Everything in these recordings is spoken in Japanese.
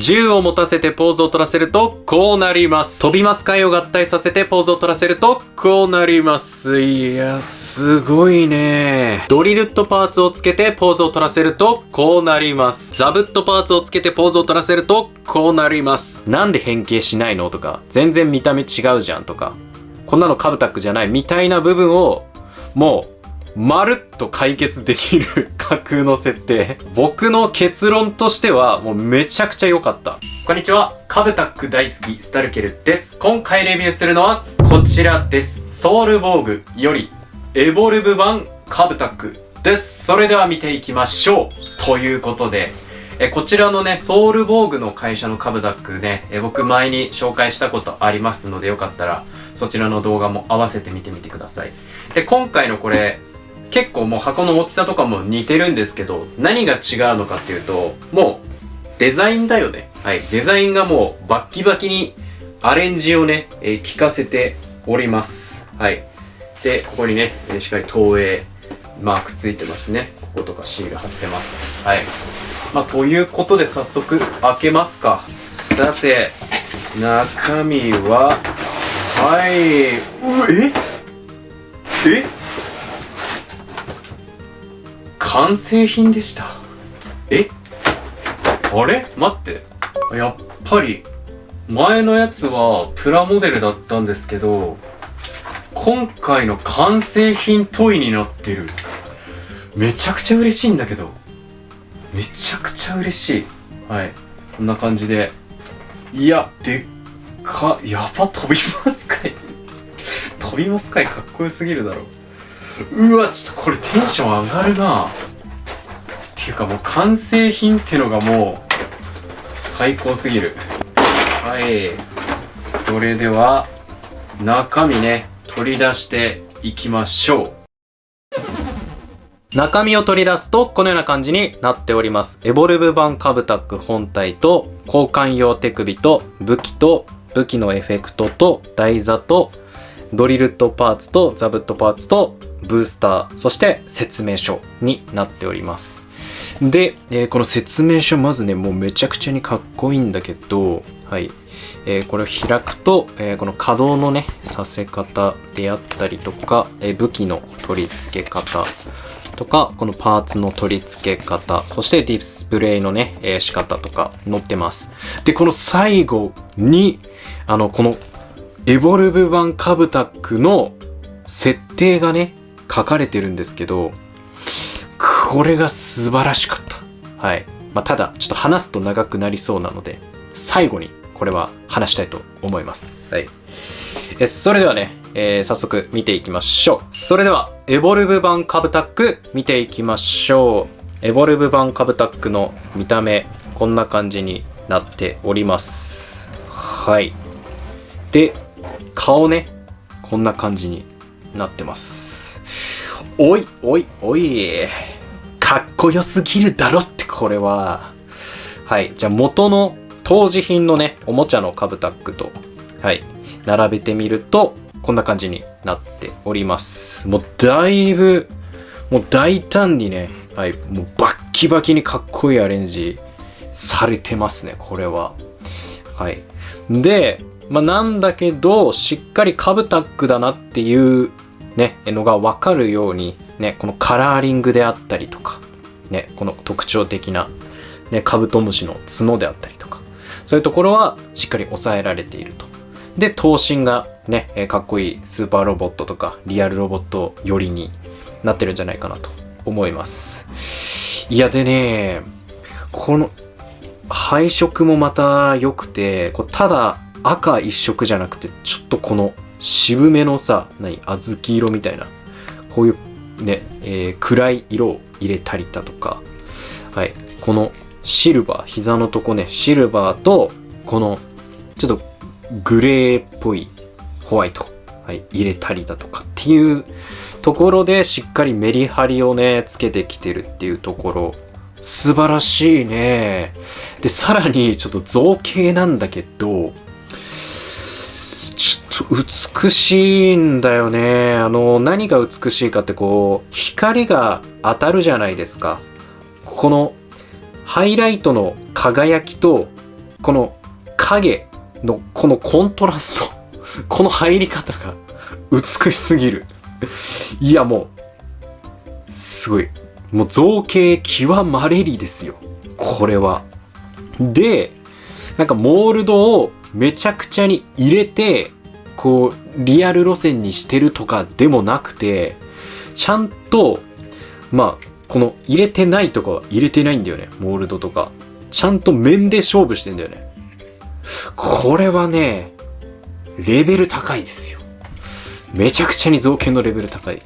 銃を持たせてポーズを取らせるとこうなります。飛びます貝を合体させてポーズを取らせるとこうなります。いや、すごいね。ドリルットパーツをつけてポーズを取らせるとこうなります。ザブットパーツをつけてポーズを取らせるとこうなります。なんで変形しないのとか、全然見た目違うじゃんとか、こんなのカブタックじゃないみたいな部分をもうまるっと解決できる架空の設定。僕の結論としてはもうめちゃくちゃ良かった。こんにちは。カブタック大好きスタルケルです。今回レビューするのはこちらです。ソウルボーグよりエボルブ版カブタックです。それでは見ていきましょう。ということで、こちらのね、ソウルボーグの会社のカブタックね、僕前に紹介したことありますので、よかったらそちらの動画も合わせて見てみてください。で、今回のこれ、結構もう箱の大きさとかも似てるんですけど、何が違うのかっていうと、もうデザインだよね。はい。デザインがもうバッキバキにアレンジをね、効かせております。はい。で、ここにね、しっかり東映マークついてますね。こことかシール貼ってます。はい。まあ、ということで早速開けますか。さて、中身は、はい。え完成品でした。あれ待って。やっぱり、前のやつはプラモデルだったんですけど、今回の完成品トイになってる。めちゃくちゃ嬉しいんだけど。めちゃくちゃ嬉しい。はい。こんな感じで。いや、でっか。やば、飛びますかい飛びますかいかっこよすぎるだろ。うわ、ちょっとこれテンション上がるな。っていうかもう完成品ってのがもう最高すぎる。はい。それでは中身ね、取り出していきましょう。中身を取り出すとこのような感じになっております。エボルブ版カブタック本体と交換用手首と武器のエフェクトと台座とドリルットパーツとザブットパーツとブースター、そして説明書になっております。で、この説明書まずね、もうめちゃくちゃにかっこいいんだけど、はい。これを開くと、この可動のね、させ方であったりとか、武器の取り付け方とか、このパーツの取り付け方、そしてディスプレイのね、仕方とか載ってます。で、この最後に、このエボルブ版カブタックの設定がね、書かれてるんですけど、これが素晴らしかった。はい。まあ、ただ、ちょっと話すと長くなりそうなので、最後にこれは話したいと思います。はい。それではね、早速見ていきましょう。それでは、エボルブ版カブタック見ていきましょう。エボルブ版カブタックの見た目、こんな感じになっております。はい。で、顔ね、こんな感じになってます。おい、かっこよすぎるだろって、これは。はい。じゃあ元の当時品のね、おもちゃのカブタックと、はい。並べてみると、こんな感じになっております。もうだいぶ、もう大胆にね、はい。もうバッキバキにかっこいいアレンジされてますね、これは。はい。で、まあなんだけど、しっかりカブタックだなっていうね、のがわかるように、ね、このカラーリングであったりとか、ね、この特徴的な、ね、カブトムシの角であったりとか、そういうところはしっかり抑えられていると。で、頭身がね、かっこいいスーパーロボットとか、リアルロボット寄りになってるんじゃないかなと思います。いや、でね、この配色もまた良くて、ただ赤一色じゃなくて、ちょっとこの渋めのさ、小豆色みたいな、こういうね、暗い色を入れたりだとか、はい、このシルバー、膝のとこね、シルバーと、このちょっとグレーっぽいホワイト、はい、入れたりだとかっていうところで、しっかりメリハリをね、つけてきてるっていうところ、素晴らしいね。で、さらにちょっと造形なんだけど、ちょっと美しいんだよね。何が美しいかって、こう、光が当たるじゃないですか。このハイライトの輝きと、この影のこのコントラスト、この入り方が美しすぎる。いやもう、すごい。もう造形極まれりですよ。これは。で、なんかモールドをめちゃくちゃに入れて、こう、リアル路線にしてるとかでもなくて、ちゃんと、まあ、この入れてないとかは入れてないんだよね。モールドとか。ちゃんと面で勝負してんだよね。これはね、レベル高いですよ。めちゃくちゃに造形のレベル高い。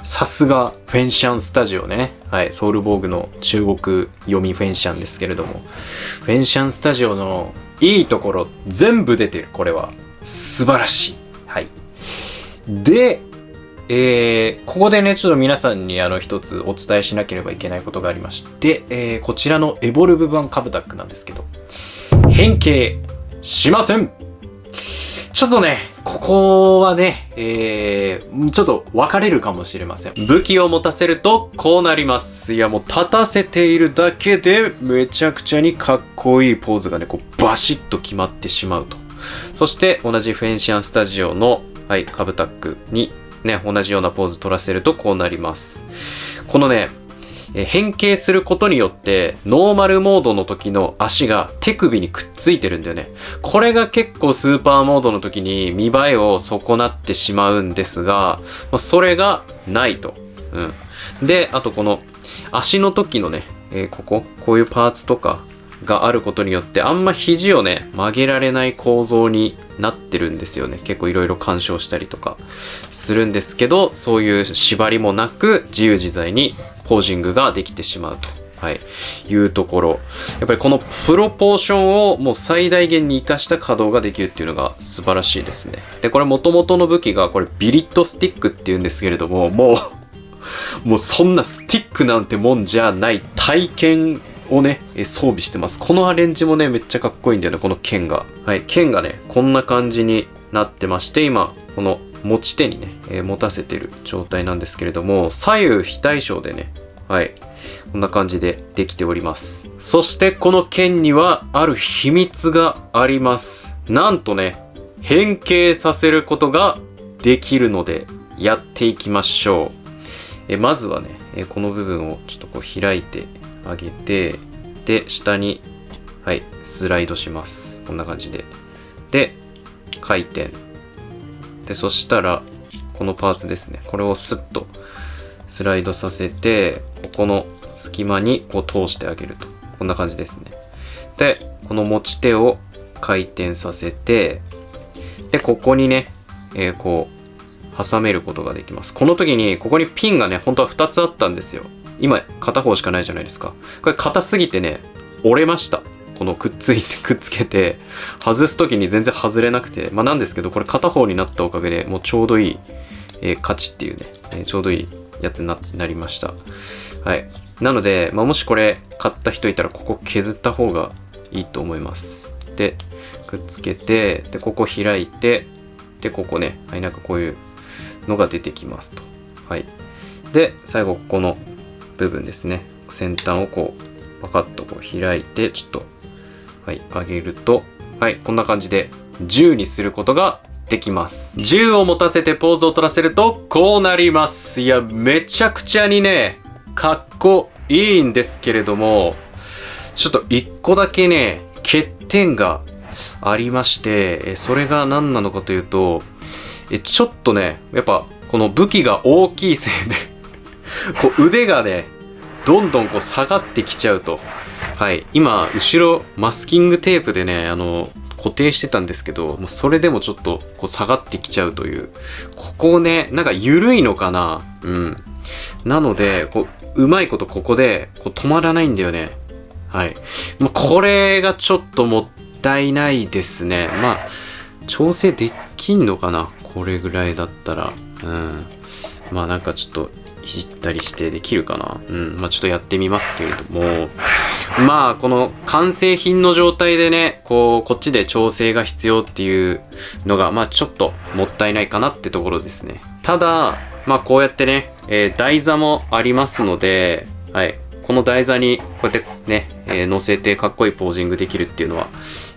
さすがフェンシャンスタジオね。はい、ソウルボーグの中国読みフェンシャンですけれども、フェンシャンスタジオのいいところ全部出てる。これは素晴らしい。はい。で、ここでね、ちょっと皆さんに一つお伝えしなければいけないことがありまして、こちらのエボルブ版カブタックなんですけど、変形しません。ちょっとね、ここはね、ちょっと分かれるかもしれません。武器を持たせるとこうなります。いやもう立たせているだけでめちゃくちゃにかっこいいポーズがね、こうバシッと決まってしまうと。そして同じフェンシャンスタジオの、はい、カブタックにね、同じようなポーズ取らせるとこうなります。このね、変形することによってノーマルモードの時の足が手首にくっついてるんだよね。これが結構スーパーモードの時に見栄えを損なってしまうんですが、それがないと。で、あとこの足の時のね、こういうパーツとかがあることによってあんま肘をね曲げられない構造になってるんですよね。結構いろいろ干渉したりとかするんですけど、そういう縛りもなく自由自在にポージングができてしまうと、はい、いうところ。やっぱりこのプロポーションをもう最大限に活かした稼働ができるっていうのが素晴らしいですね。で、これ元々の武器がこれビリットスティックっていうんですけれども、もうそんなスティックなんてもんじゃない体験をね、装備してます。このアレンジもね、めっちゃかっこいいんだよね、この剣が。はい、剣がね、こんな感じになってまして、今、この持ち手にね、持たせてる状態なんですけれども、左右非対称でね、はい、こんな感じでできております。そしてこの剣にはある秘密があります。なんとね、変形させることができるので、やっていきましょう。まずはね、この部分をちょっとこう開いてあげて、で、下に、はい、スライドします。こんな感じで。で、回転。で、そしたら、このパーツですね。これをスッとスライドさせて、ここの隙間にこう通してあげると。こんな感じですね。で、この持ち手を回転させて、で、ここにね、こう、挟めることができます。この時に、ここにピンがね、本当は2つあったんですよ。今、片方しかないじゃないですか。これ硬すぎてね、折れました。このくっつけて、外す時に全然外れなくて。なんですけど、これ片方になったおかげでもうちょうどいい、価値っていうね、ちょうどいいやつに なりました。はい。なので、もしこれ買った人いたら、ここ削った方がいいと思います。で、くっつけて、で、ここ開いて、で、ここね、はい、なんかこういうのが出てきますと。はい。で、最後、ここの部分ですね。先端をこう、パカッとこう開いて、ちょっと、はい、上げると、はい、こんな感じで銃にすることができます。銃を持たせてポーズを取らせると、こうなります。いや、めちゃくちゃにね、かっこいいんですけれども、ちょっと一個だけね、欠点がありまして、それが何なのかというと、ちょっとね、やっぱ、この武器が大きいせいでこう腕がね、どんどんこう下がってきちゃうと。はい。今、後ろ、マスキングテープでね、固定してたんですけど、それでもちょっとこう下がってきちゃうという。ここね、なんか緩いのかな？なので、うまいことここでこう止まらないんだよね。はい。これがちょっともったいないですね。調整できんのかな？これぐらいだったら。なんかちょっと、いじったりしてできるかな。ちょっとやってみますけれども。この完成品の状態でね、こっちで調整が必要っていうのが、ちょっともったいないかなってところですね。ただ、こうやってね、台座もありますので、はい。この台座にこうやってね、乗せてかっこいいポージングできるっていうのは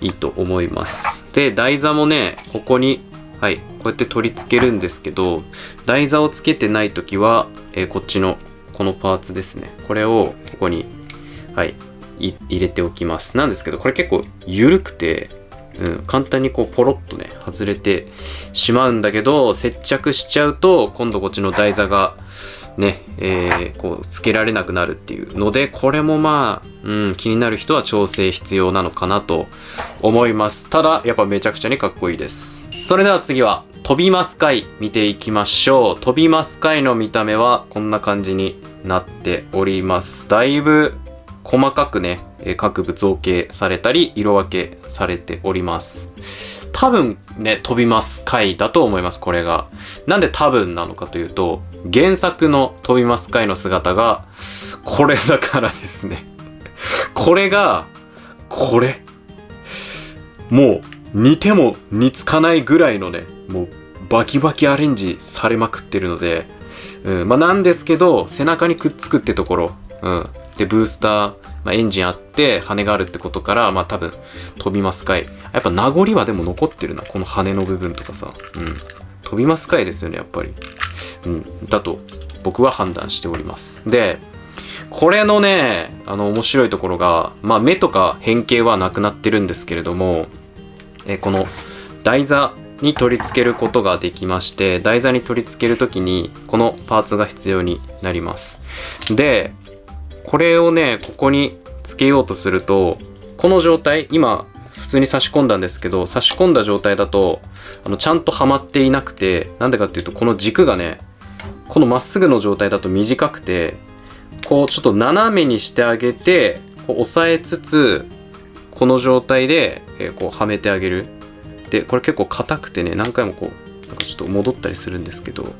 いいと思います。で、台座もね、ここに、はい、こうやって取り付けるんですけど、台座をつけてないときは、こっちのこのパーツですね。これをここに、はい、入れておきます。なんですけど、これ結構緩くて、簡単にこうポロッとね、外れてしまうんだけど、接着しちゃうと、今度こっちの台座が、ね、こうつけられなくなるっていうので、これもまあ、気になる人は調整必要なのかなと思います。ただ、やっぱめちゃくちゃにかっこいいです。それでは次は、飛びます貝見ていきましょう。飛びます貝の見た目はこんな感じになっております。だいぶ細かくね、各部造形されたり、色分けされております。多分ね、飛びます貝だと思います、これが。なんで多分なのかというと、原作の飛びます貝の姿が、これだからですね。これが、これ。もう、似ても似つかないぐらいのね、もう、バキバキアレンジされまくってるので、なんですけど、背中にくっつくってところ、で、ブースター、エンジンあって、羽があるってことから、多分、飛びます貝。やっぱ名残はでも残ってるな。この羽の部分とかさ。飛びます貝ですよね、やっぱり。だと、僕は判断しております。で、これのね、面白いところが、目とか変形はなくなってるんですけれども、この台座に取り付けることができまして、台座に取り付けるときに、このパーツが必要になります。で、これをね、ここにつけようとすると、この状態、今、普通に差し込んだんですけど、差し込んだ状態だと、ちゃんとはまっていなくて、なんでかっていうと、この軸がね、このまっすぐの状態だと短くて、こう、ちょっと斜めにしてあげて、こう押さえつつ、この状態で、こう、はめてあげる。で、これ結構硬くてね、何回もこう、なんかちょっと戻ったりするんですけど、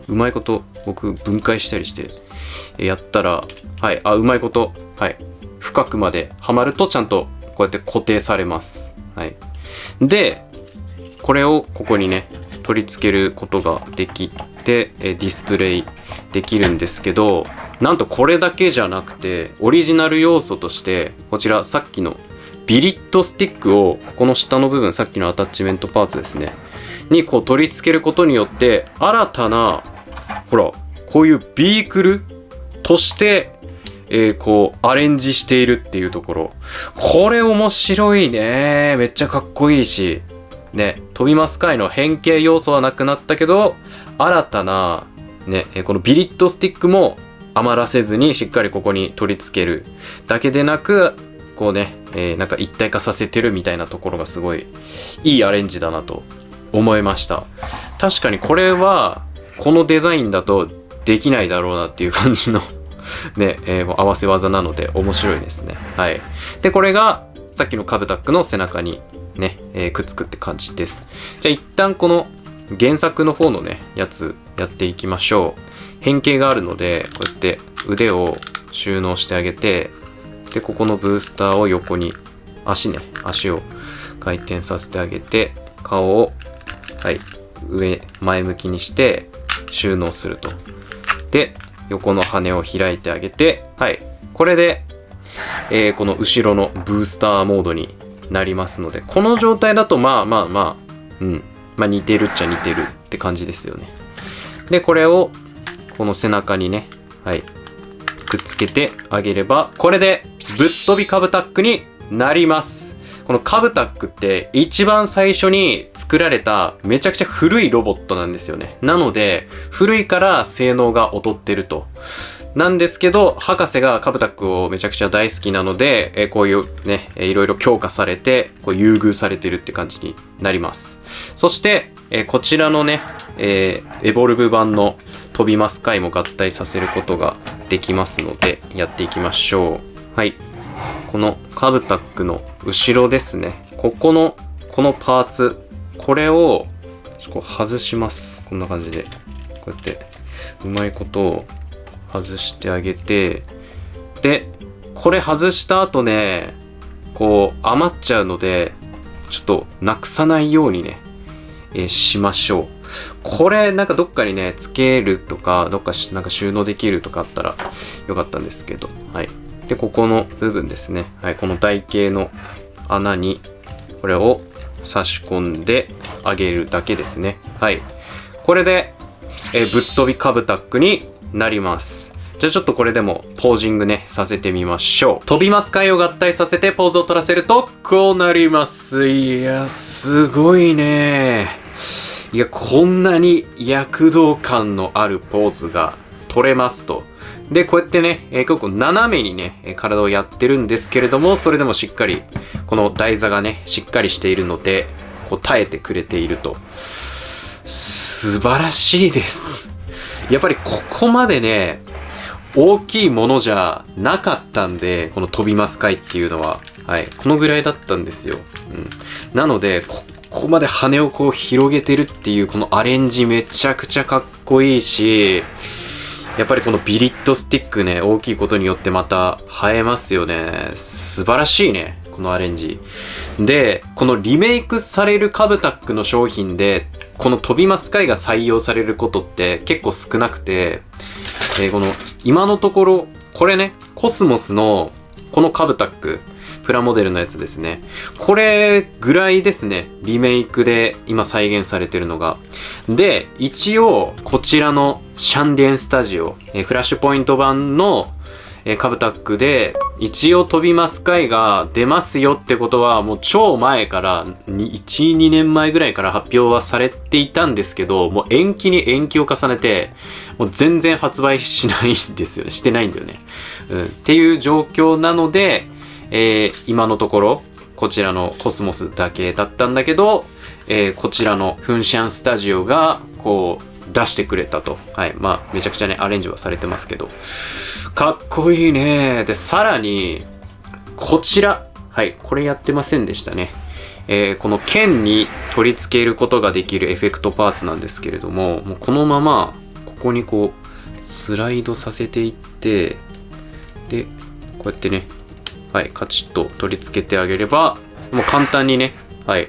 うまいこと、僕、分解したりして、やったら、はい、うまいこと、はい、深くまではまるとちゃんとこうやって固定されます。はい。で、これをここにね、取り付けることができて、ディスプレイできるんですけど、なんとこれだけじゃなくて、オリジナル要素として、こちらさっきのビリットスティックを、ここの下の部分、さっきのアタッチメントパーツですね、にこう取り付けることによって、新たな、ほら、こういうビークルとして、こうアレンジしているっていうところ、これ面白いね。めっちゃかっこいいしね、飛びます貝の変形要素はなくなったけど、新たなね、このビリットスティックも余らせずにしっかりここに取り付けるだけでなく、こうね、なんか一体化させてるみたいなところがすごいいいアレンジだなと思いました。確かにこれはこのデザインだとできないだろうなっていう感じのね、合わせ技なので面白いですね。はい。で、これがさっきのカブタックの背中にね、くっつくって感じです。じゃあ一旦この原作の方のね、やつやっていきましょう。変形があるので、こうやって腕を収納してあげて、で、ここのブースターを横に、足を回転させてあげて、顔を、はい、前向きにして収納すると。で、横の羽を開いてあげて、はい。これで、この後ろのブースターモードになりますので、この状態だと似てるっちゃ似てるって感じですよね。で、これを、この背中にね、はい、くっつけてあげれば、これでぶっ飛びカブタックになります。このカブタックって一番最初に作られためちゃくちゃ古いロボットなんですよね。なので、古いから性能が劣ってると。なんですけど、博士がカブタックをめちゃくちゃ大好きなので、こういうね、いろいろ強化されて、こう優遇されてるって感じになります。そして、こちらのね、エボルブ版の飛びます貝も合体させることができますので、やっていきましょう。はい。このカブタックの後ろですね。このパーツ、これをこう外します。こんな感じで。こうやって、うまいことを外してあげて、で、これ外した後ね、こう余っちゃうので、ちょっとなくさないようにね、しましょう。これなんかどっかにね、つけるとか、どっかなんか収納できるとかあったらよかったんですけど、はい。で、ここの部分ですね。はい、この台形の穴にこれを差し込んであげるだけですね。はい。これで、ぶっ飛びカブタックになります。じゃあちょっとこれでもポージングね、させてみましょう。飛びます貝を合体させてポーズを取らせると、こうなります。いや、すごいね。いや、こんなに躍動感のあるポーズが取れますと。で、こうやってね、結構斜めにね、体をやってるんですけれども、それでもしっかり、この台座がね、しっかりしているので、こう耐えてくれていると。素晴らしいです。やっぱりここまでね、大きいものじゃなかったんで、この飛びます貝っていうのは。はい。このぐらいだったんですよ。なので、ここまで羽をこう広げてるっていうこのアレンジめちゃくちゃかっこいいし、やっぱりこのビリッドスティックね、大きいことによってまた映えますよね。素晴らしいね、このアレンジ。で、このリメイクされるカブタックの商品で、この飛びます貝が採用されることって結構少なくて、この今のところこれねコスモスのこのカブタックプラモデルのやつですね、これぐらいですね、リメイクで今再現されてるのが。で一応こちらのシャンディエンスタジオフラッシュポイント版のカブタックで一応飛びます貝が出ますよってことはもう超前から1、2年前ぐらいから発表はされていたんですけど、もう延期に延期を重ねてもう全然発売しないんですよね。してないんだよね。っていう状況なので、今のところこちらのコスモスだけだったんだけど、こちらのフンシャンスタジオがこう出してくれたと。はい。まあめちゃくちゃねアレンジはされてますけど。かっこいいね。で、さらに、こちら。はい、これやってませんでしたね。この剣に取り付けることができるエフェクトパーツなんですけれども、もうこのまま、ここにこう、スライドさせていって、で、こうやってね、はい、カチッと取り付けてあげれば、もう簡単にね、はい、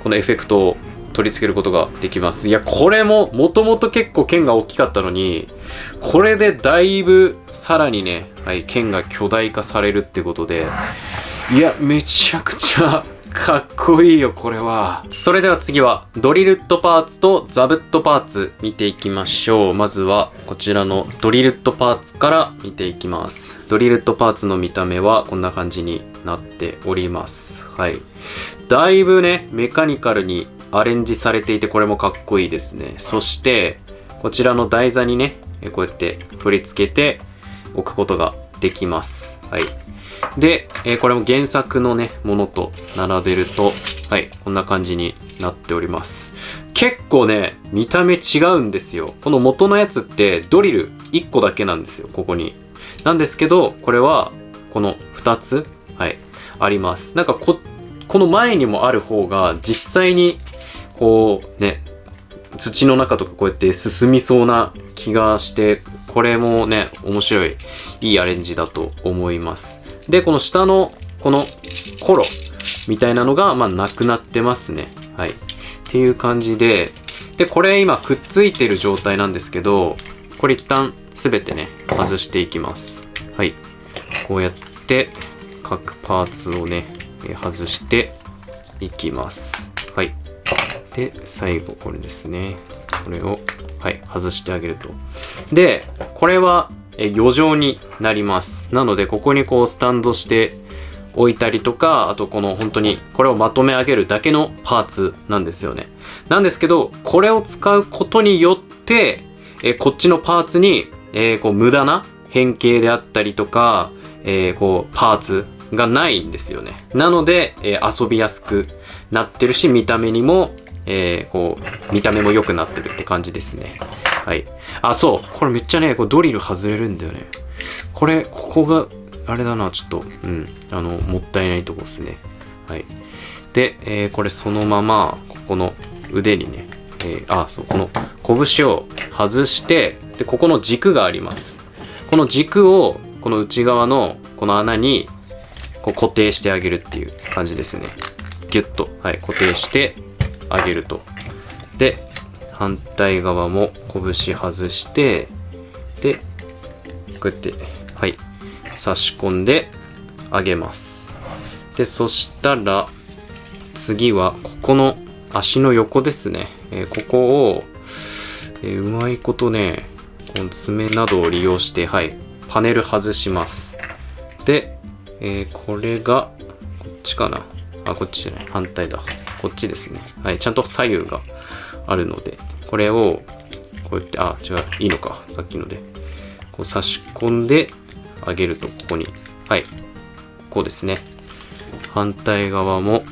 このエフェクトを取り付けることができます。いや、これももともと結構剣が大きかったのに、これでだいぶさらにね、はい、剣が巨大化されるってことで、いや、めちゃくちゃかっこいいよ、これは。それでは次は、ドリルットパーツとザブットパーツ見ていきましょう。まずは、こちらのドリルットパーツから見ていきます。ドリルットパーツの見た目はこんな感じになっております。はい。だいぶね、メカニカルにアレンジされていて、これもかっこいいですね。そして、こちらの台座にね、こうやって取り付けておくことができます。はい。で、これも原作のね、ものと並べると、はい、こんな感じになっております。結構ね、見た目違うんですよ。この元のやつってドリル1個だけなんですよ、ここに。なんですけど、これは、この2つ、はい、あります。なんかこの前にもある方が、実際に、こうね、土の中とかこうやって進みそうな気がして、これもね、面白い、いいアレンジだと思います。で、この下の、このコロみたいなのが、まあ、なくなってますね。はい。っていう感じで、で、これ今くっついてる状態なんですけど、これ一旦すべてね、外していきます。はい。こうやって、各パーツをね、外していきます。はい。で、最後これですね。これを、はい、外してあげると。で、これは余剰になります。なので、ここにこうスタンドして置いたりとか、あとこの本当にこれをまとめ上げるだけのパーツなんですよね。なんですけど、これを使うことによって、こっちのパーツに、こう無駄な変形であったりとか、こうパーツがないんですよね。なので、遊びやすくなってるし、見た目にもこう見た目も良くなってるって感じですね。はい。あ、そう。これめっちゃね、こうドリル外れるんだよね。ここが、あれだな、ちょっと、もったいないとこですね。はい。で、これそのまま、ここの腕にね、そう、この拳を外して、で、ここの軸があります。この軸を、この内側のこの穴に、こう固定してあげるっていう感じですね。ギュッと、はい、固定してあげると。で、反対側も拳外して、で、こうやって、はい、差し込んであげます。で、そしたら次はここの足の横ですね。ここを、うまいことね、この爪などを利用して、はい、パネル外します。で、これがこっちかな。あ、こっちじゃない。反対だ。こっちですね。はい、ちゃんと左右があるので、これをこうやって、あ、違う、いいのか。さっきので。こう差し込んであげると、ここに、はい、こうですね。反対側も、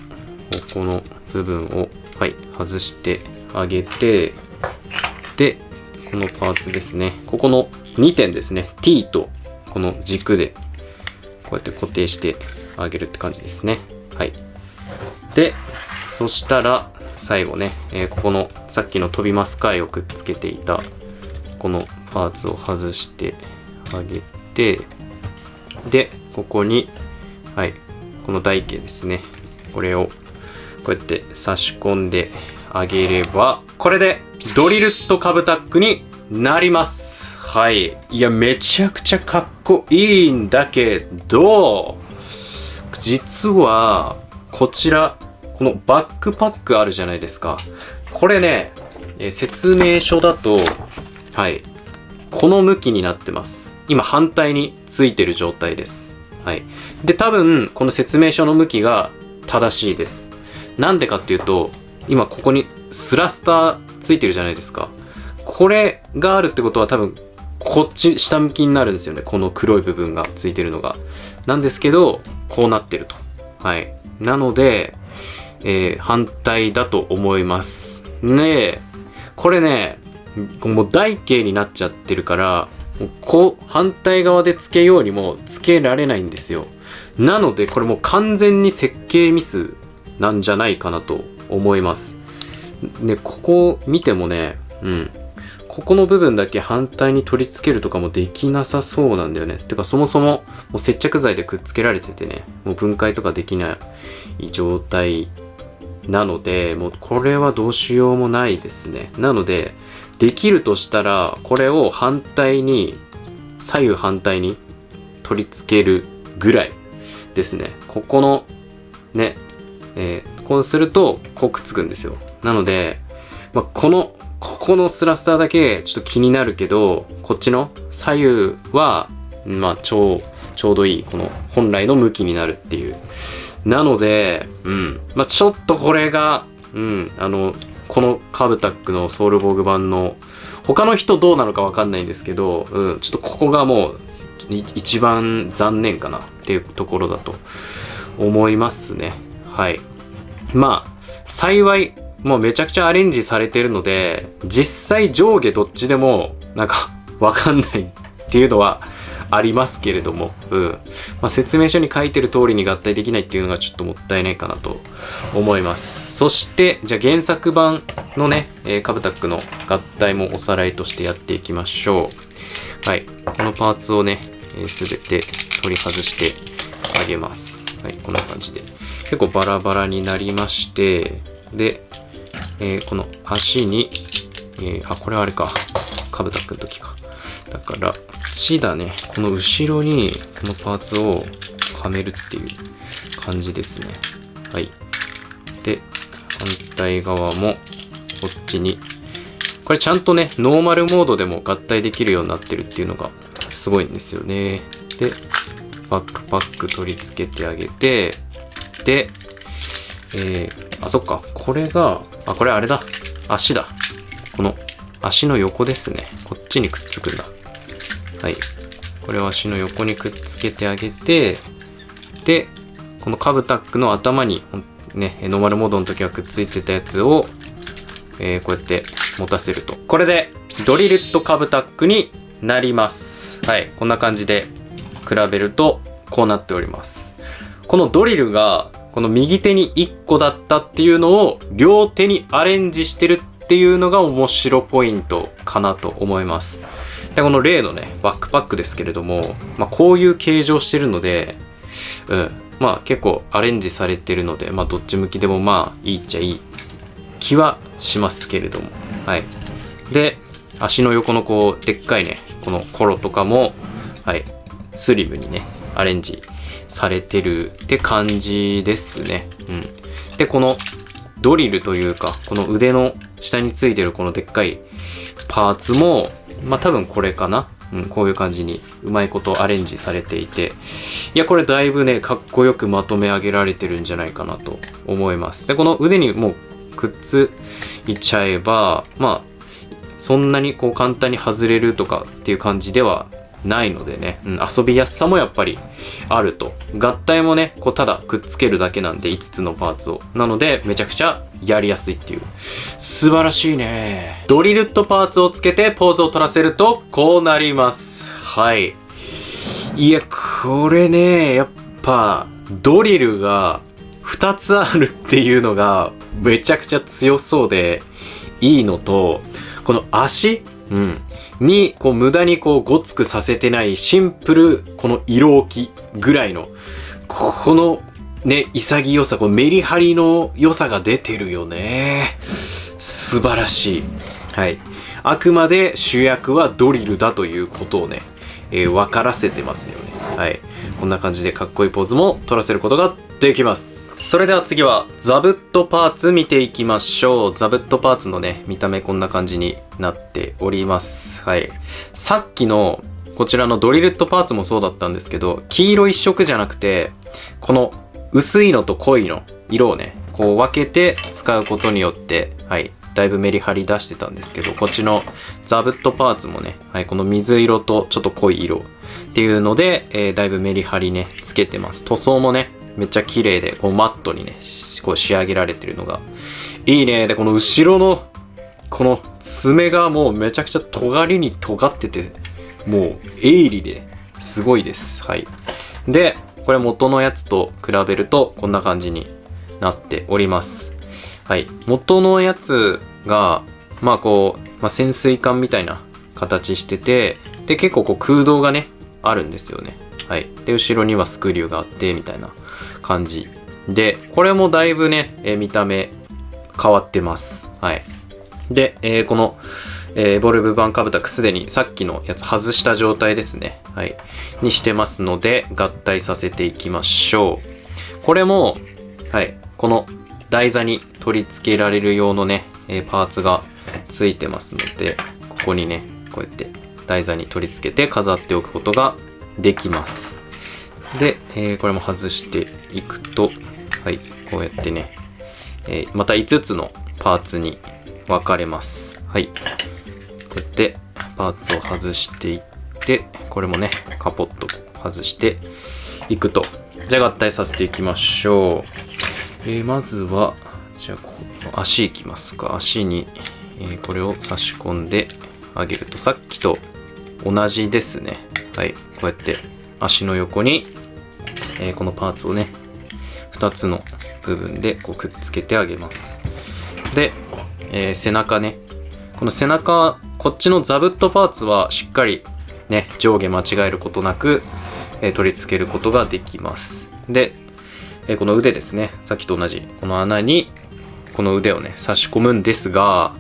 ここの部分を、はい、外してあげて、で、このパーツですね。ここの2点ですね。T とこの軸で、こうやって固定してあげるって感じですね。はい。で、そしたら、最後ね、ここのさっきの飛びます貝をくっつけていた、このパーツを外してあげて、で、ここに、はい、この台形ですね。これを、こうやって差し込んであげれば、これでドリルットカブタックになります。はい。いや、めちゃくちゃかっこいいんだけど、実は、こちら、このバックパックあるじゃないですか。これね、説明書だと、はい、この向きになってます。今反対についてる状態です。はい。で、多分、この説明書の向きが正しいです。なんでかっていうと、今ここにスラスターついてるじゃないですか。これがあるってことは多分、こっち下向きになるんですよね。この黒い部分がついてるのが。なんですけど、こうなってると。はい。なので、反対だと思います。ねえ、これね、もう台形になっちゃってるから、こう、反対側でつけようにもつけられないんですよ。なので、これもう完全に設計ミスなんじゃないかなと思います。で、ここを見てもね、ここの部分だけ反対に取り付けるとかもできなさそうなんだよね。てかそもそももう接着剤でくっつけられててね、もう分解とかできない状態なので、もうこれはどうしようもないですね。なので、できるとしたら、これを反対に、左右反対に取り付けるぐらいですね。ここのね、こうするとこうくっつくんですよ。なので、ここのスラスターだけちょっと気になるけど、こっちの左右は、ちょうどいい、この本来の向きになるっていう。なので、ちょっとこれが、このカブタックのソウルボーグ版の、他の人どうなのかわかんないんですけど、ちょっとここがもう、一番残念かなっていうところだと思いますね。はい。幸い、もうめちゃくちゃアレンジされてるので、実際上下どっちでも、わかんないっていうのはありますけれども、説明書に書いてる通りに合体できないっていうのがちょっともったいないかなと思います。そして、じゃあ原作版のね、カブタックの合体もおさらいとしてやっていきましょう。はい。このパーツをね、すべて取り外してあげます。はい、こんな感じで。結構バラバラになりまして、で、この足に、これはあれか。カブタックの時か。だから、だね。この後ろに、このパーツをはめるっていう感じですね。はい。で、反対側も、こっちに。これちゃんとね、ノーマルモードでも合体できるようになってるっていうのがすごいんですよね。で、バックパック取り付けてあげて、で、そっか。これが、これあれだ。足だ。この足の横ですね。こっちにくっつくんだ。はい。これを足の横にくっつけてあげて、で、このカブタックの頭に、ね、ノーマルモードの時はくっついてたやつを、こうやって持たせると。これで、ドリルットカブタックになります。はい。こんな感じで比べると、こうなっております。このドリルが、この右手に1個だったっていうのを両手にアレンジしてるっていうのが面白ポイントかなと思います。で、この例のね、バックパックですけれども、こういう形状してるので、結構アレンジされてるので、どっち向きでもいいっちゃいい気はしますけれども。はい。で、足の横のこう、でっかいね、このコロとかも、はい、スリムにね、アレンジされてるって感じですね。で、このドリルというか、この腕の下についてるこのでっかいパーツも、多分これかな。こういう感じにうまいことアレンジされていて、いや、これだいぶね、かっこよくまとめ上げられてるんじゃないかなと思います。で、この腕にもうくっついちゃえば、そんなにこう簡単に外れるとかっていう感じではないのでね、遊びやすさもやっぱりあると。合体もね、こうただくっつけるだけなんで、5つのパーツを。なので、めちゃくちゃやりやすいっていう。素晴らしいね。ドリルットパーツをつけてポーズを取らせると、こうなります。はい。いや、これね、やっぱ、ドリルが2つあるっていうのが、めちゃくちゃ強そうで、いいのと、この足に、こう、無駄にこう、ごつくさせてないシンプル、この色置きぐらいの、この、ね、潔さ、このメリハリの良さが出てるよね。素晴らしい。はい。あくまで主役はドリルだということをね、分からせてますよね。はい。こんな感じでかっこいいポーズも取らせることができます。それでは次はザブットパーツ見ていきましょう。ザブットパーツのね、見た目こんな感じになっております。はい。さっきのこちらのドリルットパーツもそうだったんですけど、黄色一色じゃなくて、この薄いのと濃いの色をね、こう分けて使うことによって、はい。だいぶメリハリ出してたんですけど、こっちのザブットパーツもね、はい、この水色とちょっと濃い色っていうので、だいぶメリハリね、つけてます。塗装もね、めっちゃ綺麗で、こうマットにね、こう仕上げられてるのがいいね。で、この後ろの、この爪がもうめちゃくちゃ尖りに尖ってて、もう鋭利ですごいです。はい。で、これ元のやつと比べると、こんな感じになっております。はい。元のやつが、潜水艦みたいな形してて、で、結構こう空洞がね、あるんですよね。はい。で、後ろにはスクリューがあって、みたいな感じ。で、これもだいぶね、見た目変わってます。はい。で、この、エボルブ版カブタックすでにさっきのやつ外した状態ですね。はい。にしてますので、合体させていきましょう。これも、はい。この台座に取り付けられる用のね、パーツがついてますので、ここにね、こうやって台座に取り付けて飾っておくことができます。で、これも外していくと、はい、こうやってね、また5つのパーツに分かれます。はい。こうやってパーツを外していって、これもね、カポッと外していくと。じゃあ合体させていきましょう。まずは、じゃあこの足いきますか。足に、これを差し込んであげると、さっきと同じですね。はい。こうやって足の横に、このパーツをね、2つの部分でこうくっつけてあげます。で、背中ね。この背中、こっちのザブットパーツはしっかりね、上下間違えることなく、取り付けることができます。で、この腕ですね。さっきと同じ。この穴に、この腕をね、差し込むんですが、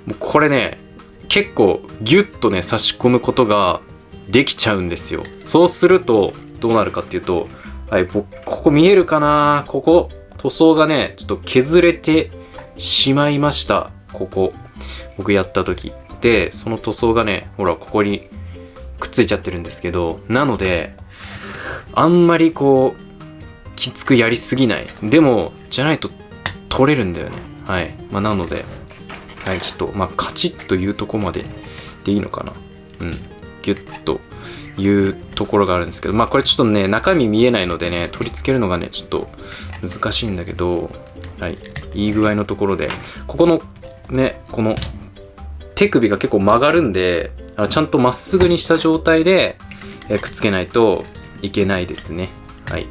もうこれね、結構ギュッとね、差し込むことができちゃうんですよ。そうすると、どうなるかっていうと、はい、ここ見えるかな？ここ、塗装がね、ちょっと削れてしまいました。ここ。僕やった時。で、その塗装がね、ほら、ここにくっついちゃってるんですけど、なので、あんまりこう、きつくやりすぎない。でも、じゃないと取れるんだよね。はい。なので、はい、ちょっと、カチッというとこまででいいのかな。ギュッというところがあるんですけど、これちょっとね、中身見えないのでね、取り付けるのがね、ちょっと難しいんだけど、はい。いい具合のところで、ここのね、この手首が結構曲がるんで、ちゃんとまっすぐにした状態で、くっつけないといけないですね。はい。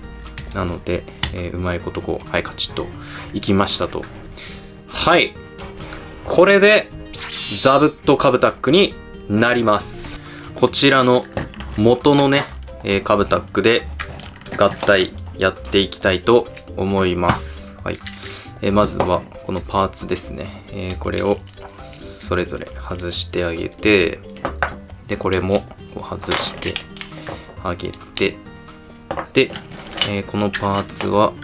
なので、うまいことこう、はい、カチッといきましたと。はい。これで、ザブットカブタックになります。こちらの元のね、カブタックで合体やっていきたいと思います。はい。まずは、このパーツですね。これをそれぞれ外してあげて、で、これもこう外してあげて、で、このパーツはこ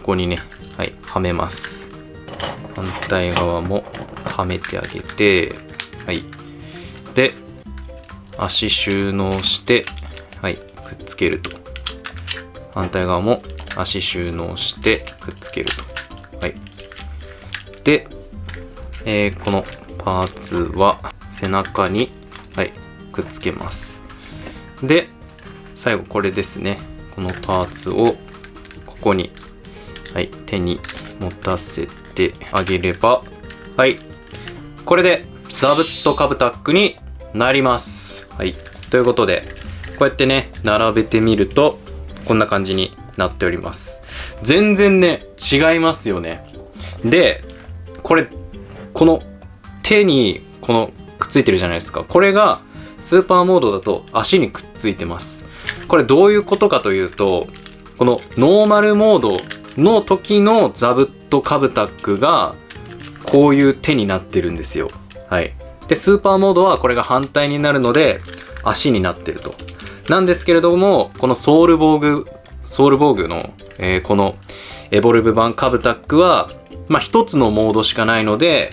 こにね、はい、はめます。反対側もはめてあげて、はい。で、足収納して、はい、くっつけると。反対側も足収納してくっつけると。はい。で、このパーツは背中に、はい、くっつけます。で、最後これですね。このパーツをここに、はい、手に持たせてあげれば、はい、これでザブットカブタックになります。はい、ということで、こうやってね、並べてみると、こんな感じになっております。全然ね、違いますよね。で、この手にくっついてるじゃないですか。これがスーパーモードだと足にくっついてます。これどういうことかというと、このノーマルモードの時のザブットカブタックがこういう手になってるんですよ。はい。で、スーパーモードはこれが反対になるので足になってると。なんですけれども、このソウルボーグの、このエボルブ版カブタックは、まあ一つのモードしかないので、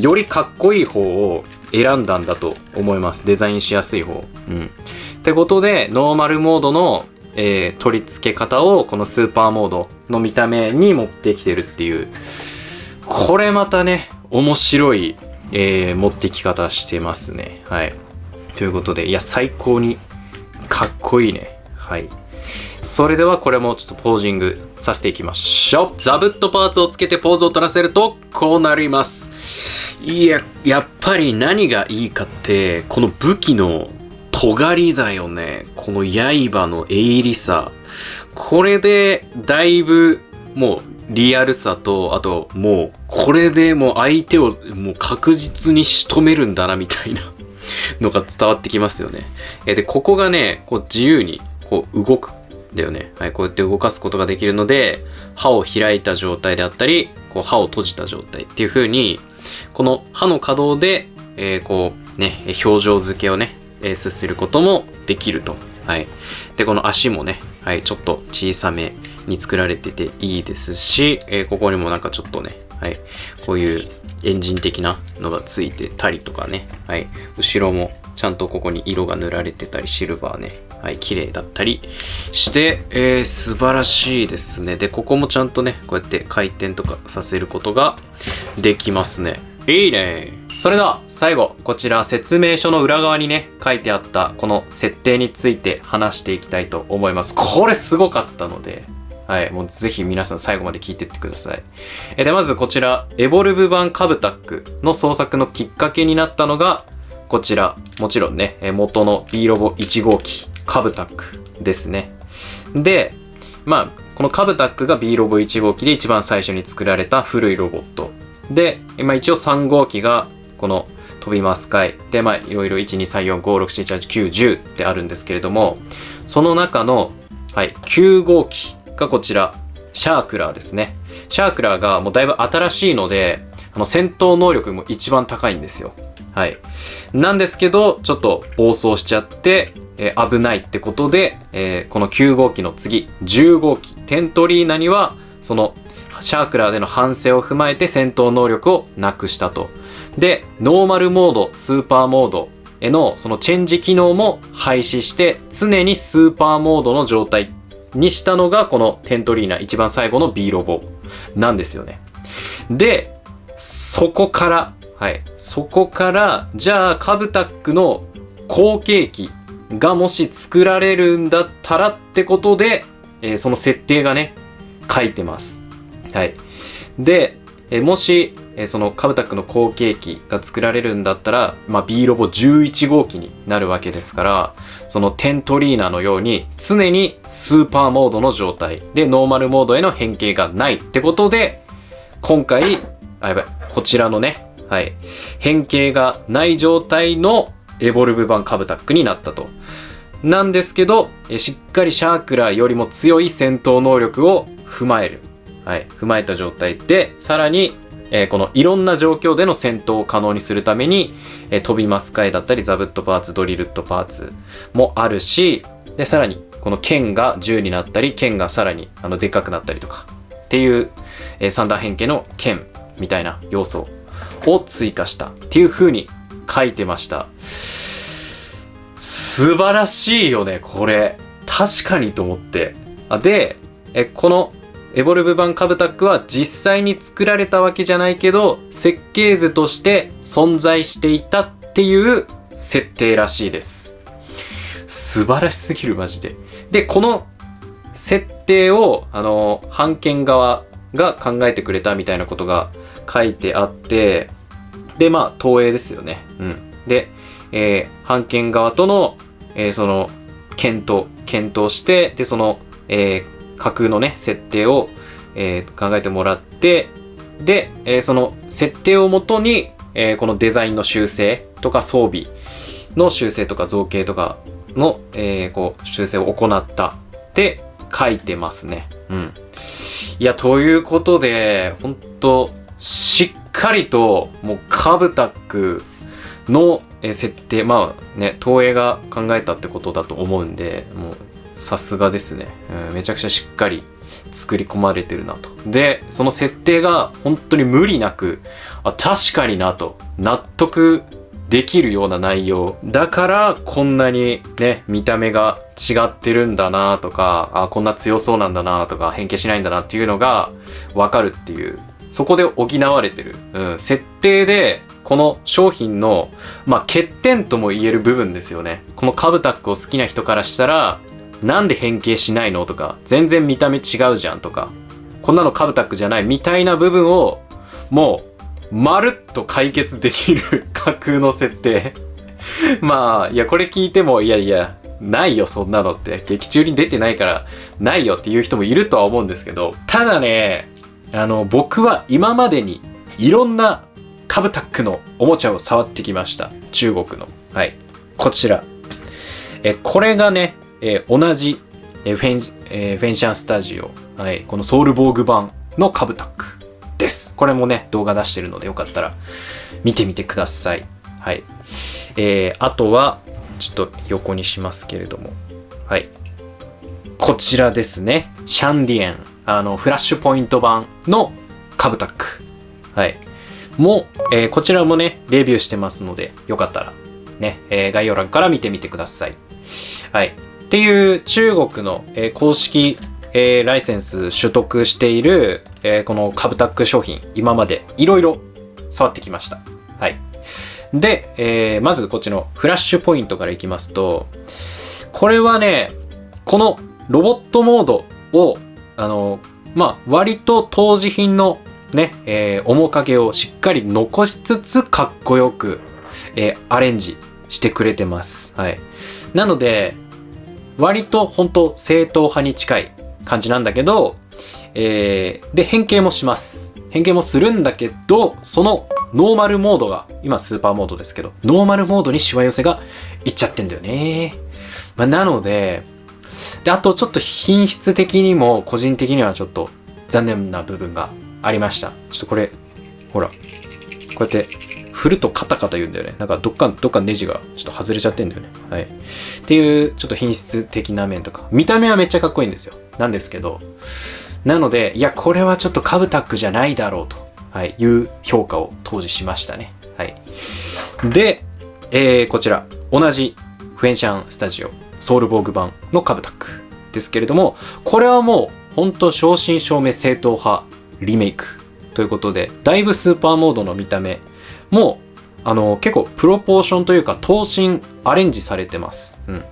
よりかっこいい方を選んだんだと思います。デザインしやすい方。ってことで、ノーマルモードの、取り付け方をこのスーパーモードの見た目に持ってきてるっていう。これまたね、面白い、持ってき方してますね。はい。ということで、いや、最高にかっこいいね。はい。それではこれもちょっとポージングさせていきましょう。ザブットパーツをつけてポーズを取らせるとこうなります。いや、やっぱり何がいいかって、この武器の尖りだよね。この刃の鋭利さ。これでだいぶもうリアルさと、あともうこれでもう相手をもう確実に仕留めるんだなみたいなのが伝わってきますよね。で、ここがね、こう自由にこう動くだよね。はい、こうやって動かすことができるので、刃を開いた状態であったり、こう刃を閉じた状態っていう風に、この刃の可動で、こうね、表情付けをね、することもできると。はい。で、この足もね、はい、ちょっと小さめに作られてていいですし、ここにもなんかちょっとね、はい、こういうエンジン的なのがついてたりとかね、はい、後ろもちゃんとここに色が塗られてたり、シルバーね、はい、綺麗だったりして、素晴らしいですね。で、ここもちゃんとね、こうやって回転とかさせることができますね。いいね。それでは最後、こちら説明書の裏側にね、書いてあったこの設定について話していきたいと思います。これすごかったので、はい、もうぜひ皆さん最後まで聞いてってください。で、まずこちら、エボルブ版カブタックの創作のきっかけになったのが、こちら、もちろんね、元の B ロボ1号機、カブタックですね。で、まあ、このカブタックが B ロボ1号機で一番最初に作られた古いロボット。で、まあ一応3号機がこの飛びます回で、まあいろいろ1、2、3、4、5、6、7、8、9、10ってあるんですけれども、その中の、はい、9号機がこちら、シャークラーですね。シャークラーがもうだいぶ新しいので、戦闘能力も一番高いんですよ。はい。なんですけど、ちょっと暴走しちゃって、危ないってことで、この9号機の次、10号機、テントリーナには、その、シャークラーでの反省を踏まえて戦闘能力をなくしたと。で、ノーマルモード、スーパーモードへのそのチェンジ機能も廃止して、常にスーパーモードの状態にしたのが、このテントリーナ、一番最後の B ロボなんですよね。で、そこから、はい。そこから、じゃあ、カブタックの後継機がもし作られるんだったらってことで、その設定がね、書いてます。はい。で、もし、そのカブタックの後継機が作られるんだったら、まあ、B ロボ11号機になるわけですから、そのテントリーナのように常にスーパーモードの状態でノーマルモードへの変形がないってことで、今回、こちらのね、はい、変形がない状態のエボルブ版カブタックになったと。なんですけど、しっかりシャークラーよりも強い戦闘能力を踏まえる。はい、踏まえた状態で、さらに、このいろんな状況での戦闘を可能にするために、飛びます回だったり、ザブットパーツ、ドリルットパーツもあるし、で、さらに、この剣が10になったり、剣がさらにでっかくなったりとかっていう、三段変形の剣みたいな要素を追加したっていう風に書いてました。素晴らしいよね、これ。確かにと思って。で、このエボルブ版カブタックは実際に作られたわけじゃないけど、設計図として存在していたっていう設定らしいです。素晴らしすぎる、マジで。で、この設定を、版権側が考えてくれたみたいなことが書いてあって、で、まあ、東映ですよね。うん。で、版権側との、その、検討して、で、その、架空のね、設定を、考えてもらって、で、その設定をもとに、このデザインの修正とか装備の修正とか造形とかの、こう修正を行ったって書いてますね。うん。いや、ということで、本当しっかりと、もうカブタックの設定、まあね、東映が考えたってことだと思うんで、もうさすがですね。めちゃくちゃしっかり作り込まれてるなと。で、その設定が本当に無理なく、確かになと納得できるような内容。だからこんなにね、見た目が違ってるんだなとか、こんな強そうなんだなとか、変形しないんだなっていうのがわかるっていう、そこで補われてる、設定で、この商品の、まあ、欠点とも言える部分ですよね。このカブタックを好きな人からしたら、なんで変形しないのとか、全然見た目違うじゃんとか、こんなのカブタックじゃないみたいな部分を、もう、まるっと解決できる架空の設定。まあ、いや、これ聞いても、いやいや、ないよ、そんなのって。劇中に出てないから、ないよっていう人もいるとは思うんですけど、ただね、僕は今までにいろんなカブタックのおもちゃを触ってきました。中国の。はい。こちら。これがね、同じフェンシャンスタジオ、はい、このソウルボーグ版のカブタックです。これもね、動画出してるのでよかったら見てみてください。はい。あとは、ちょっと横にしますけれども、はい。こちらですね。シャンディエン。フラッシュポイント版のカブタック。はい。もう、こちらもね、レビューしてますので、よかったら、ね、概要欄から見てみてください。はい。っていう中国の、公式、ライセンス取得している、このカブタック商品、今までいろいろ触ってきました。はい。で、まずこっちのフラッシュポイントからいきますと、これはね、このロボットモードを、まあ、割と当時品のね、面影をしっかり残しつつかっこよく、アレンジしてくれてます。はい。なので、割と本当正統派に近い感じなんだけど、で、変形もします。変形もするんだけど、そのノーマルモードが、今スーパーモードですけど、ノーマルモードにしわ寄せがいっちゃってんだよね。まあ、なので、あとちょっと品質的にも個人的にはちょっと残念な部分がありました。ちょっとこれ、ほら、こうやって振るとカタカタ言うんだよね。なんかどっかネジがちょっと外れちゃってんだよね。はい。っていうちょっと品質的な面とか、見た目はめっちゃかっこいいんですよ。なんですけど、なので、いや、これはちょっとカブタックじゃないだろうと、はい、いう評価を当時しましたね。はい。で、こちら、同じフェンシャンスタジオ、ソウルボーグ版のカブタックですけれども、これはもう、ほんと正真正銘正統派リメイクということで、だいぶスーパーモードの見た目も結構プロポーションというか頭身アレンジされてます。うん。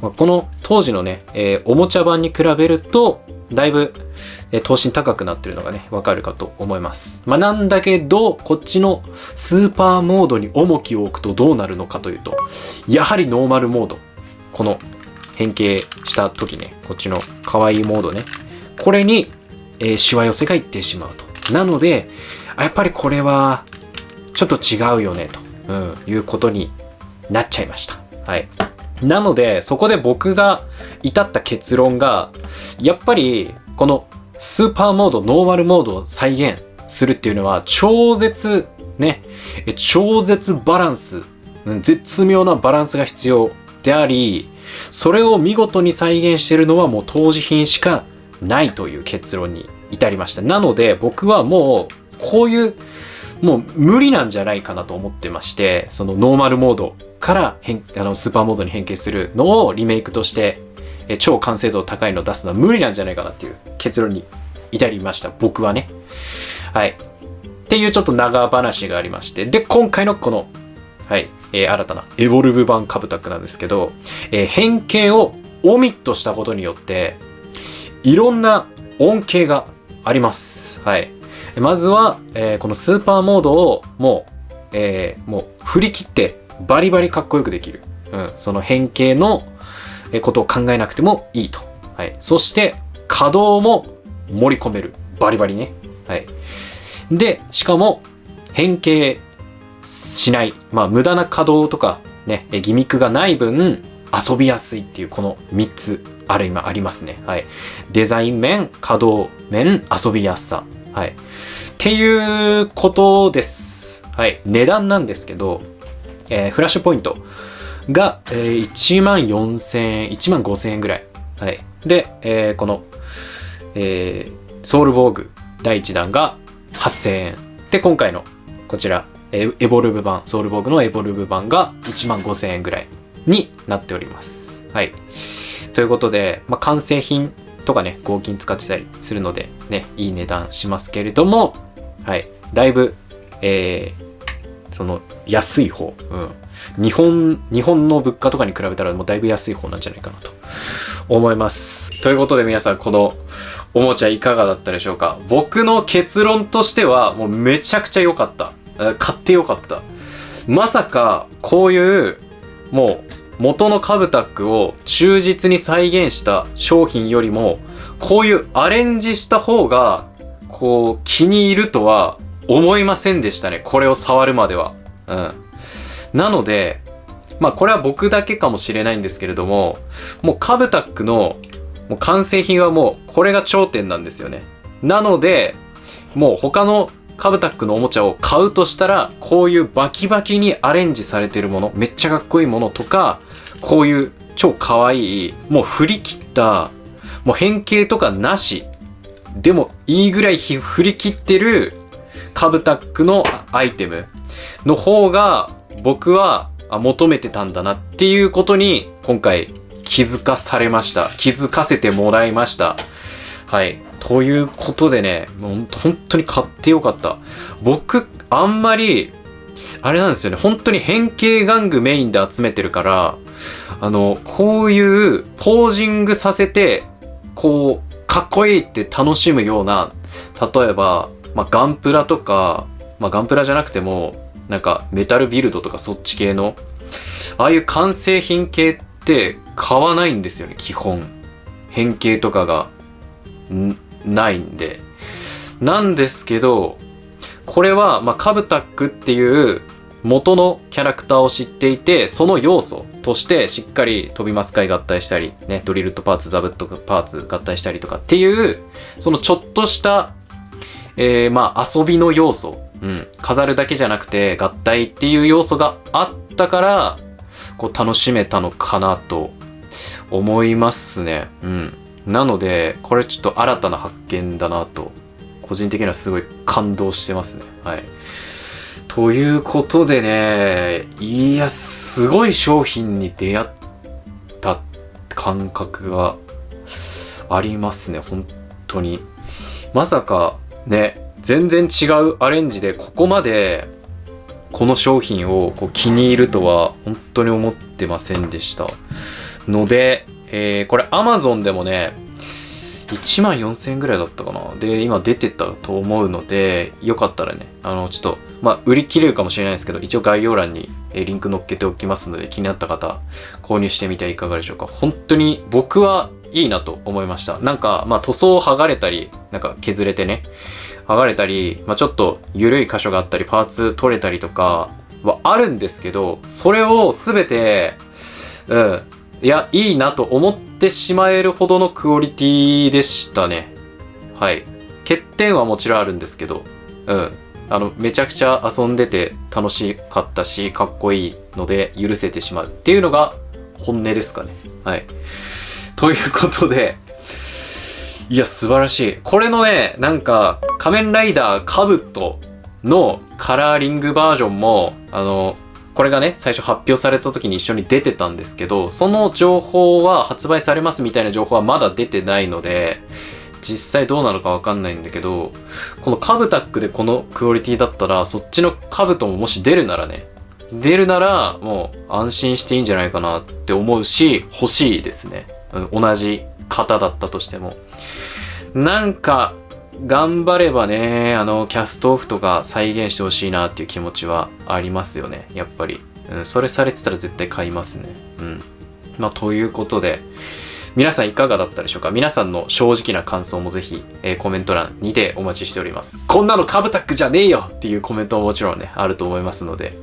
まあ、この当時のね、おもちゃ版に比べるとだいぶ、頭身高くなってるのがね、わかるかと思います。まあ、なんだけど、こっちのスーパーモードに重きを置くとどうなるのかというと、やはりノーマルモード。この変形した時ね、こっちの可愛いモードね。これに、しわ寄せがいってしまうと。なので、やっぱりこれは、ちょっと違うよね、と、いうことになっちゃいました。はい。なので、そこで僕が至った結論が、やっぱり、このスーパーモード、ノーマルモードを再現するっていうのは、超絶バランス、絶妙なバランスが必要であり、それを見事に再現しているのはもう当時品しかないという結論に至りました。なので僕はもうこういうもう無理なんじゃないかなと思ってまして、そのノーマルモードからスーパーモードに変形するのをリメイクとして超完成度高いのを出すのは無理なんじゃないかなっていう結論に至りました、僕はね。はい。っていうちょっと長話がありまして、で今回のこのはい新たなエボルブ版カブタックなんですけど、変形をオミットしたことによっていろんな恩恵があります。はい。まずは、このスーパーモードをもう振り切ってバリバリかっこよくできる。その変形のことを考えなくてもいいと。はい。そして稼働も盛り込める。バリバリね。はい。で、しかも変形しない。無駄な稼働とかね、ギミックがない分遊びやすいっていうこの3つありますね。はい。デザイン面、稼働面、遊びやすさ。はい。っていうことです。はい。値段なんですけど、フラッシュポイントが、14,000円、15,000円ぐらい。はい。で、この、ソウルボーグ第1弾が8,000円。で、今回のこちら、エボルブ版、ソウルボーグのエボルブ版が15,000円ぐらいになっております。はい。ということで、完成品とかね、合金使ってたりするので、ね、いい値段しますけれども、はい。だいぶ、その、安い方、日本の物価とかに比べたらもうだいぶ安い方なんじゃないかなと思います。ということで皆さん、このおもちゃいかがだったでしょうか。僕の結論としては、もうめちゃくちゃ良かった。買って良かった。まさか、こういう、もう、元のカブタックを忠実に再現した商品よりも、こういうアレンジした方が、こう、気に入るとは思いませんでしたね。これを触るまでは。なので、これは僕だけかもしれないんですけれども、もうカブタックのもう完成品はもうこれが頂点なんですよね。なので、もう他のカブタックのおもちゃを買うとしたら、こういうバキバキにアレンジされてるもの、めっちゃかっこいいものとか、こういう超かわいい、もう振り切った、もう変形とかなし、でもいいぐらい振り切ってるカブタックのアイテムの方が僕は求めてたんだなっていうことに今回気づかされました。気づかせてもらいました。はい。ということでね、もう本当に買ってよかった。僕、あんまり、あれなんですよね。本当に変形玩具メインで集めてるから、こういうポージングさせて、こう、かっこいいって楽しむような、例えば、ガンプラとか、ガンプラじゃなくても、なんかメタルビルドとかそっち系の、ああいう完成品系って買わないんですよね、基本。変形とかがないんで。なんですけど、これは、カブタックっていう元のキャラクターを知っていて、その要素としてしっかり飛びマスカイ合体したり、ね、ドリルとパーツ、ザブットパーツ合体したりとかっていう、そのちょっとした、遊びの要素、飾るだけじゃなくて合体っていう要素があったから、こう楽しめたのかなと思いますね。なので、これちょっと新たな発見だなと、個人的にはすごい感動してますね。はい。ということでね、いや、すごい商品に出会った感覚がありますね、本当に。まさかね、全然違うアレンジでここまでこの商品をこう気に入るとは本当に思ってませんでしたので、これ Amazon でもね、14,000円ぐらいだったかな。で、今出てたと思うので、よかったらね、ちょっと、売り切れるかもしれないですけど、一応概要欄にリンク載っけておきますので、気になった方、購入してみてはいかがでしょうか。本当に僕はいいなと思いました。なんか、塗装剥がれたり、なんか削れてね、剥がれたり、ちょっと緩い箇所があったり、パーツ取れたりとかはあるんですけど、それをすべて、いや、いいなと思ってしまえるほどのクオリティでしたね。はい。欠点はもちろんあるんですけど、めちゃくちゃ遊んでて楽しかったし、かっこいいので許せてしまうっていうのが本音ですかね。はい。ということで、いや、素晴らしい。これのね、なんか、仮面ライダーカブトのカラーリングバージョンも、これがね、最初発表された時に一緒に出てたんですけど、その情報は発売されますみたいな情報はまだ出てないので、実際どうなのかわかんないんだけど、このカブタックでこのクオリティだったら、そっちのカブトももし出るならもう安心していいんじゃないかなって思うし、欲しいですね。同じ型だったとしても。なんか、頑張ればね、キャストオフとか再現してほしいなっていう気持ちはありますよね。やっぱり。それされてたら絶対買いますね。まあ、ということで、皆さんいかがだったでしょうか？皆さんの正直な感想もぜひ、コメント欄にてお待ちしております。こんなのカブタックじゃねえよっていうコメントももちろんね、あると思いますので、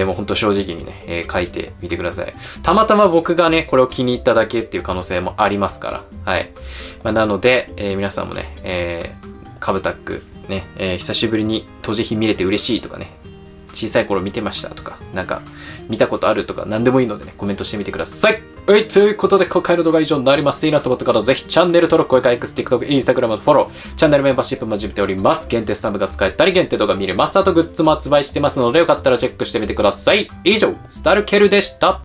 もうほんと正直にね、書いてみてください。たまたま僕がね、これを気に入っただけっていう可能性もありますから。はい。まあ、なので、皆さんもね、カブタックね、久しぶりに閉じ日見れて嬉しいとかね、小さい頃見てましたとか、なんか見たことあるとか何でもいいのでね、コメントしてみてください。はい、ということで今回の動画は以上になります。いいなと思った方はぜひチャンネル登録、高評価、X、TikTok、Instagram のフォロー、チャンネルメンバーシップも始めております。限定スタンプが使えたり、限定動画見れます。あとグッズも発売してますので、よかったらチェックしてみてください。以上、スタルケルでした。